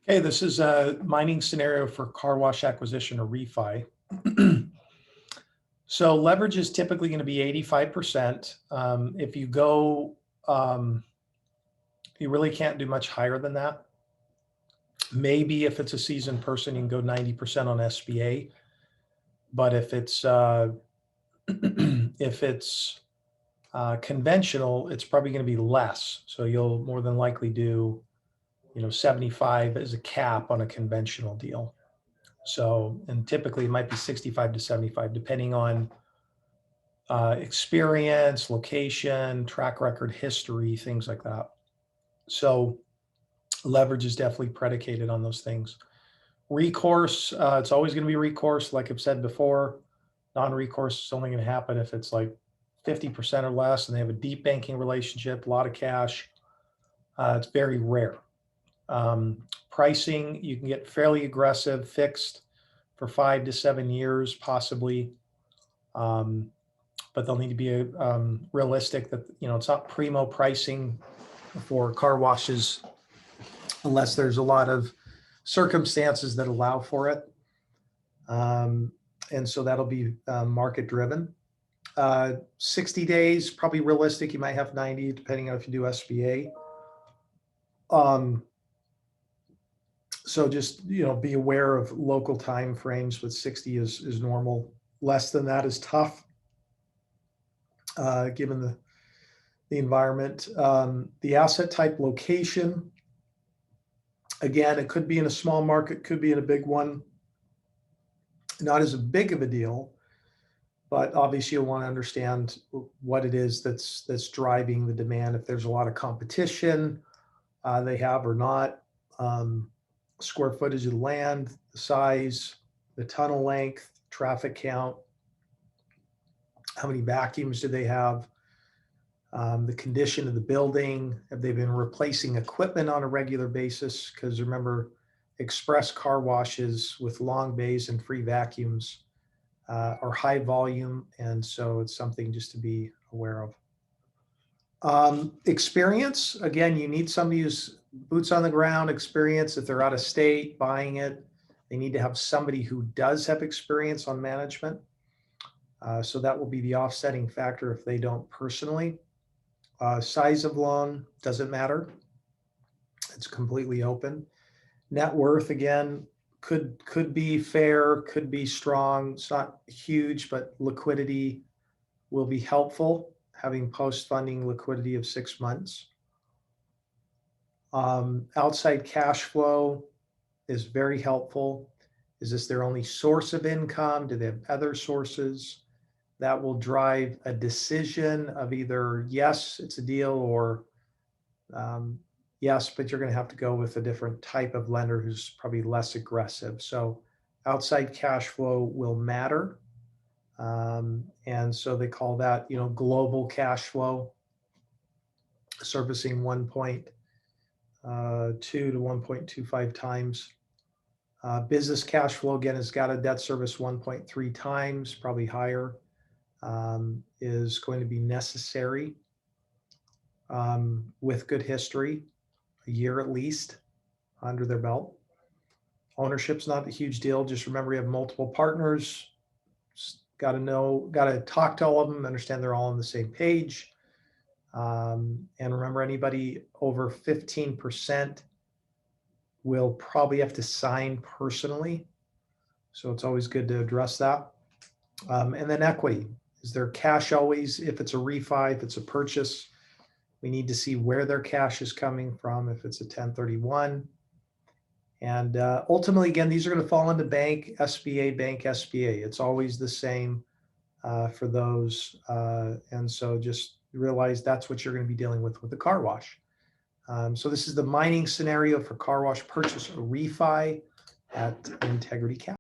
Okay, this is a mining scenario for car wash acquisition or refi. So leverage is typically going to be 85%. If you go, you really can't do much higher than that. Maybe if it's a seasoned person, you can go 90% on SBA. But if it's conventional, it's probably going to be less. So you'll more than likely do, 75 as a cap on a conventional deal. So, and typically it might be 65 to 75, depending on experience, location, track record, history, things like that. So leverage is definitely predicated on those things. Recourse, it's always going to be recourse. Like I've said before, non-recourse is only going to happen if it's like 50% or less and they have a deep banking relationship, a lot of cash. It's very rare. Pricing, you can get fairly aggressive, fixed for 5 to 7 years, possibly. But they'll need to be realistic that, it's not primo pricing for car washes unless there's a lot of circumstances that allow for it. And so that'll be market driven. 60 days, probably realistic. You might have 90, depending on if you do SBA. So just, be aware of local time frames, but 60 is normal. Less than that is tough, given the environment. The asset type, location. Again, it could be in a small market, could be in a big one. Not as big of a deal, but obviously you'll want to understand what it is that's driving the demand. If there's a lot of competition, they have or not. Square footage of the land, the size, the tunnel length, traffic count, how many vacuums do they have, the condition of the building, have they been replacing equipment on a regular basis? Because remember, express car washes with long bays and free vacuums are high volume, and so it's something just to be aware of. Experience, again, you need somebody who's boots on the ground experience. If they're out of state buying it, they need to have somebody who does have experience on management. So that will be the offsetting factor if they don't personally. Size of loan doesn't matter. It's completely open. Net worth, again, could be fair, could be strong. It's not huge, but liquidity will be helpful, having post-funding liquidity of 6 months. Outside cash flow is very helpful. Is this their only source of income? Do they have other sources? That will drive a decision of either, yes, it's a deal, or yes, but you're going to have to go with a different type of lender who's probably less aggressive. So outside cash flow will matter. And so they call that, global cash flow, servicing 1.2 to 1.25 times. Business cash flow, again, has got a debt service 1.3 times, probably higher, is going to be necessary with good history, a year at least under their belt. Ownership's not a huge deal. Just remember you have multiple partners. Got to talk to all of them, understand they're all on the same page. And remember, anybody over 15% will probably have to sign personally. So it's always good to address that. And then equity. Is there cash always? If it's a refi, if it's a purchase, we need to see where their cash is coming from, if it's a 1031. And ultimately, again, these are going to fall into bank SBA. It's always the same for those. And so just realize that's what you're going to be dealing with the car wash. So this is the mining scenario for car wash purchase or refi at Integrity Capital.